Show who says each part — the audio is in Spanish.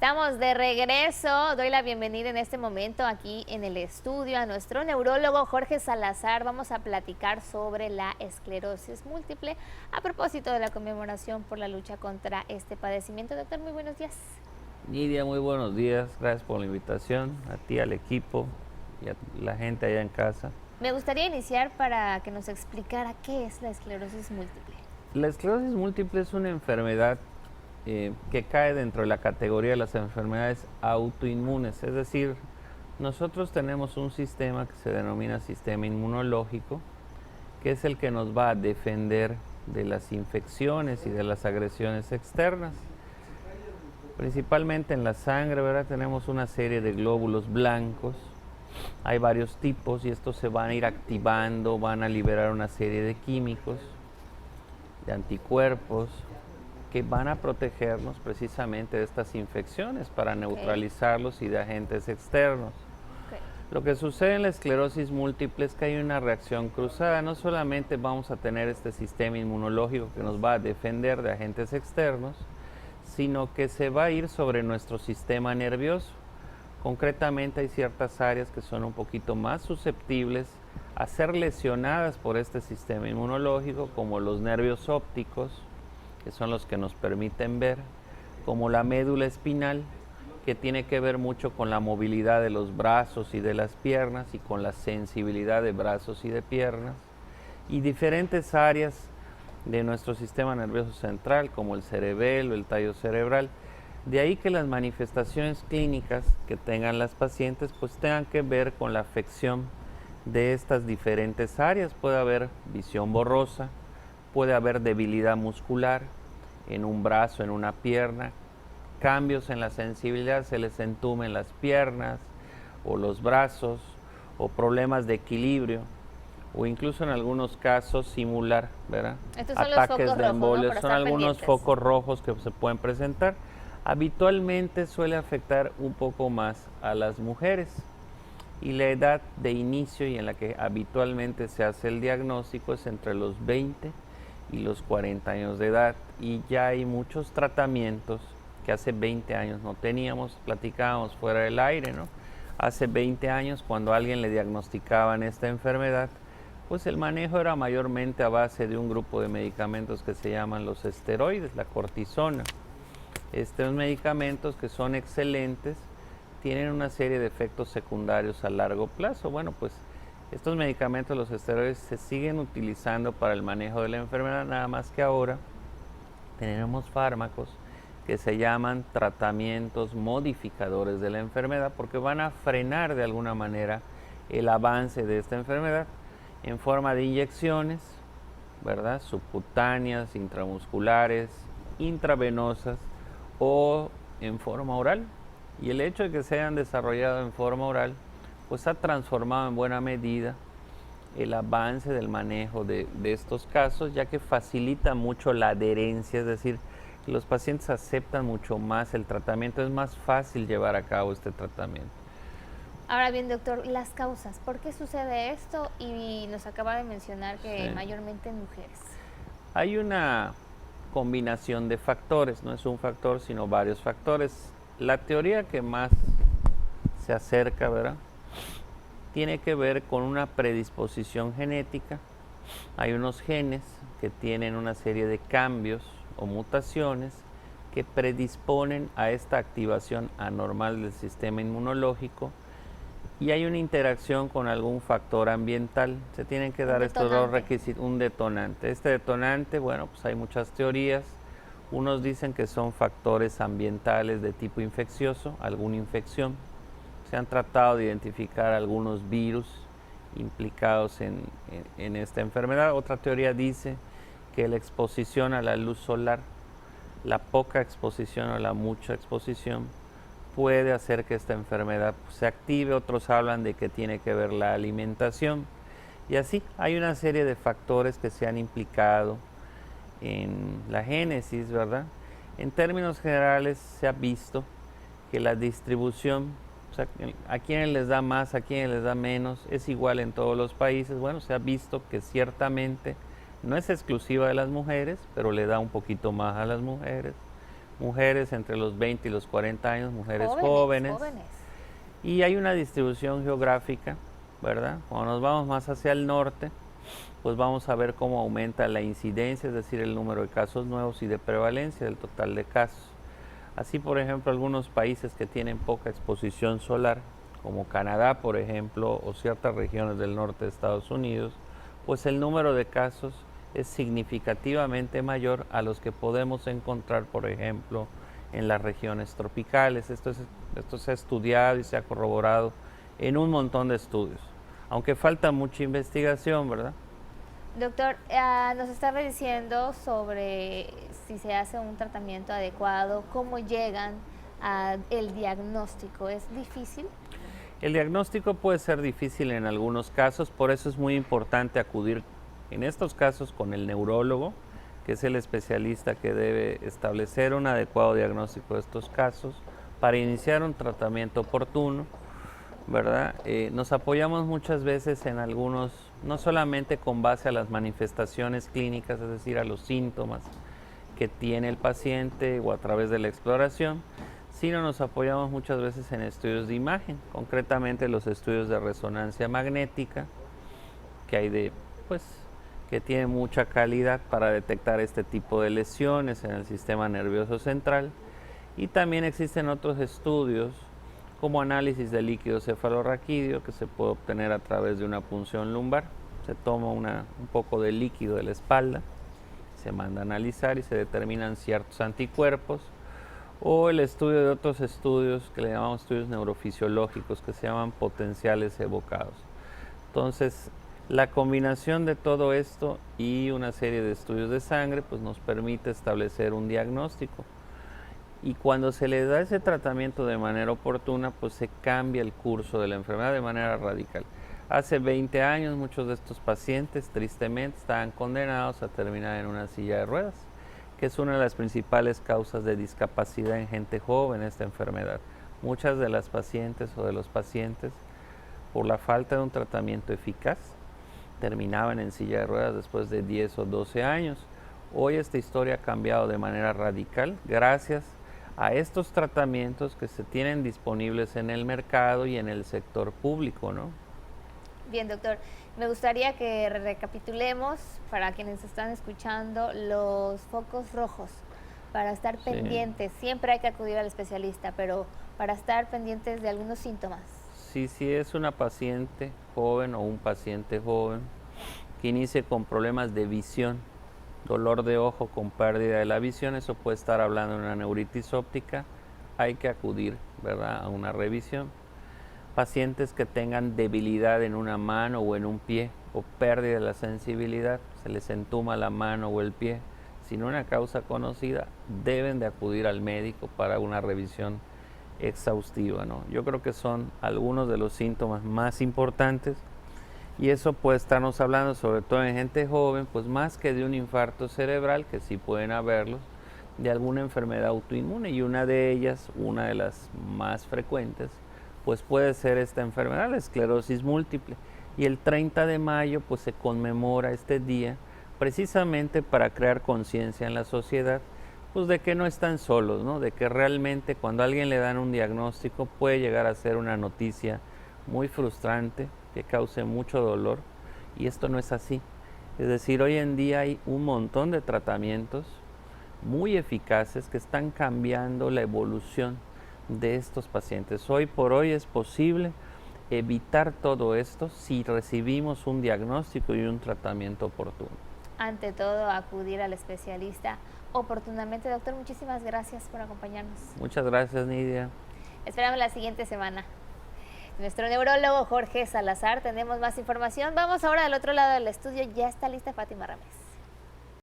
Speaker 1: Estamos de regreso. Doy la bienvenida en este momento aquí en el estudio a nuestro neurólogo Jorge Salazar. Vamos a platicar sobre la esclerosis múltiple a propósito de la conmemoración por la lucha contra este padecimiento. Doctor, muy buenos días.
Speaker 2: Nidia, muy buenos días. Gracias por la invitación, a ti, al equipo y a la gente allá en casa.
Speaker 1: Me gustaría iniciar para que nos explicara qué es la esclerosis múltiple.
Speaker 2: La esclerosis múltiple es una enfermedad que cae dentro de la categoría de las enfermedades autoinmunes, es decir, nosotros tenemos un sistema que se denomina sistema inmunológico, que es el que nos va a defender de las infecciones y de las agresiones externas. Principalmente en la sangre, ¿verdad? Tenemos una serie de glóbulos blancos, hay varios tipos y estos se van a ir activando, van a liberar una serie de químicos, de anticuerpos, que van a protegernos precisamente de estas infecciones para neutralizarlos y de agentes externos. Lo que sucede en la esclerosis múltiple es que hay una reacción cruzada. No solamente vamos a tener este sistema inmunológico que nos va a defender de agentes externos, sino que se va a ir sobre nuestro sistema nervioso. Concretamente hay ciertas áreas que son un poquito más susceptibles a ser lesionadas por este sistema inmunológico, como los nervios ópticos, que son los que nos permiten ver, como la médula espinal, que tiene que ver mucho con la movilidad de los brazos y de las piernas y con la sensibilidad de brazos y de piernas, y diferentes áreas de nuestro sistema nervioso central, como el cerebelo, el tallo cerebral. De ahí que las manifestaciones clínicas que tengan las pacientes pues tengan que ver con la afección de estas diferentes áreas. Puede haber visión borrosa, puede haber debilidad muscular en un brazo, en una pierna, cambios en la sensibilidad, se les entumen las piernas o los brazos, o problemas de equilibrio, o incluso en algunos casos simular, ¿verdad?
Speaker 1: Estos son
Speaker 2: ataques
Speaker 1: los focos
Speaker 2: de
Speaker 1: rojos,
Speaker 2: embolio,
Speaker 1: ¿no?
Speaker 2: son algunos focos rojos que se pueden presentar. Habitualmente suele afectar un poco más a las mujeres, y la edad de inicio y en la que habitualmente se hace el diagnóstico es entre los 20 y los 40 años de edad, y ya hay muchos tratamientos que hace 20 años no teníamos. Platicábamos fuera del aire, ¿no? Hace 20 años, cuando a alguien le diagnosticaban esta enfermedad, pues el manejo era mayormente a base de un grupo de medicamentos que se llaman los esteroides, la cortisona. Estos medicamentos, que son excelentes, tienen una serie de efectos secundarios a largo plazo. Bueno, pues estos medicamentos, los esteroides, se siguen utilizando para el manejo de la enfermedad, nada más que ahora tenemos fármacos que se llaman tratamientos modificadores de la enfermedad, porque van a frenar de alguna manera el avance de esta enfermedad en forma de inyecciones, ¿verdad? Subcutáneas, intramusculares, intravenosas o en forma oral. Y el hecho de que se hayan desarrollado en forma oral, pues ha transformado en buena medida el avance del manejo de estos casos, ya que facilita mucho la adherencia, es decir, los pacientes aceptan mucho más el tratamiento, es más fácil llevar a cabo este tratamiento.
Speaker 1: Ahora bien, doctor, las causas, ¿por qué sucede esto? Y nos acaba de mencionar que mayormente en mujeres.
Speaker 2: Hay una combinación de factores, no es un factor, sino varios factores. La teoría que más se acerca, ¿verdad?, tiene que ver con una predisposición genética. Hay unos genes que tienen una serie de cambios o mutaciones que predisponen a esta activación anormal del sistema inmunológico, y hay una interacción con algún factor ambiental. Se tienen que dar estos dos requisitos, un detonante. Este detonante, bueno, pues hay muchas teorías. Unos dicen que son factores ambientales de tipo infeccioso, alguna infección. Se han tratado de identificar algunos virus implicados en esta enfermedad. Otra teoría dice que la exposición a la luz solar, la poca exposición o la mucha exposición, puede hacer que esta enfermedad se active. Otros hablan de que tiene que ver la alimentación. Y así hay una serie de factores que se han implicado en la génesis, ¿verdad? En términos generales se ha visto que la distribución, o sea, a quienes les da más, a quienes les da menos, es igual en todos los países. Bueno, se ha visto que ciertamente no es exclusiva de las mujeres, pero le da un poquito más a las mujeres. mujeres entre los 20 y los 40 años, mujeres jóvenes. Y hay una distribución geográfica, ¿verdad? Cuando nos vamos más hacia el norte, pues vamos a ver cómo aumenta la incidencia, es decir, el número de casos nuevos y de prevalencia del total de casos. Así, por ejemplo, algunos países que tienen poca exposición solar, como Canadá, por ejemplo, o ciertas regiones del norte de Estados Unidos, pues el número de casos es significativamente mayor a los que podemos encontrar, por ejemplo, en las regiones tropicales. Esto se ha estudiado y se ha corroborado en un montón de estudios, aunque falta mucha investigación, ¿verdad?
Speaker 1: Doctor, nos estaba diciendo sobre si se hace un tratamiento adecuado, cómo llegan al diagnóstico. ¿Es difícil?
Speaker 2: El diagnóstico puede ser difícil en algunos casos, por eso es muy importante acudir en estos casos con el neurólogo, que es el especialista que debe establecer un adecuado diagnóstico de estos casos para iniciar un tratamiento oportuno, ¿verdad? Nos apoyamos muchas veces en algunos, no solamente con base a las manifestaciones clínicas, es decir, a los síntomas que tiene el paciente o a través de la exploración, sino nos apoyamos muchas veces en estudios de imagen, concretamente los estudios de resonancia magnética, que hay que tienen mucha calidad para detectar este tipo de lesiones en el sistema nervioso central. Y también existen otros estudios como análisis de líquido cefalorraquídeo que se puede obtener a través de una punción lumbar. Se toma un poco de líquido de la espalda, se manda a analizar y se determinan ciertos anticuerpos, o el estudio de otros estudios que le llamamos estudios neurofisiológicos que se llaman potenciales evocados. Entonces, la combinación de todo esto y una serie de estudios de sangre pues nos permite establecer un diagnóstico. Y cuando se le da ese tratamiento de manera oportuna, pues se cambia el curso de la enfermedad de manera radical. Hace 20 años muchos de estos pacientes tristemente estaban condenados a terminar en una silla de ruedas, que es una de las principales causas de discapacidad en gente joven, esta enfermedad. Muchas de las pacientes o de los pacientes, por la falta de un tratamiento eficaz, terminaban en silla de ruedas después de 10 o 12 años. Hoy esta historia ha cambiado de manera radical gracias a estos tratamientos que se tienen disponibles en el mercado y en el sector público, ¿no?
Speaker 1: Bien, doctor. Me gustaría que recapitulemos, para quienes están escuchando, los focos rojos, para estar pendientes. Siempre hay que acudir al especialista, pero para estar pendientes de algunos síntomas.
Speaker 2: Sí, si es una paciente joven o un paciente joven que inicie con problemas de visión, dolor de ojo con pérdida de la visión, eso puede estar hablando de una neuritis óptica, hay que acudir, ¿verdad?, a una revisión. Pacientes que tengan debilidad en una mano o en un pie o pérdida de la sensibilidad, se les entuma la mano o el pie, sin una causa conocida, deben de acudir al médico para una revisión exhaustiva, ¿no? Yo creo que son algunos de los síntomas más importantes y eso puede estarnos hablando, sobre todo en gente joven, pues más que de un infarto cerebral, que sí pueden haberlos, de alguna enfermedad autoinmune, y una de ellas, una de las más frecuentes, pues puede ser esta enfermedad, la esclerosis múltiple. Y el 30 de mayo pues se conmemora este día precisamente para crear conciencia en la sociedad, pues de que no están solos, ¿no? De que realmente cuando a alguien le dan un diagnóstico puede llegar a ser una noticia muy frustrante, que cause mucho dolor, y esto no es así. Es decir, hoy en día hay un montón de tratamientos muy eficaces que están cambiando la evolución de estos pacientes. Hoy por hoy es posible evitar todo esto si recibimos un diagnóstico y un tratamiento oportuno.
Speaker 1: Ante todo, acudir al especialista oportunamente. Doctor, muchísimas gracias por acompañarnos.
Speaker 2: Muchas gracias, Nidia.
Speaker 1: Esperamos la siguiente semana. Nuestro neurólogo Jorge Salazar, tenemos más información. Vamos ahora al otro lado del estudio. Ya está lista Fátima Ramírez.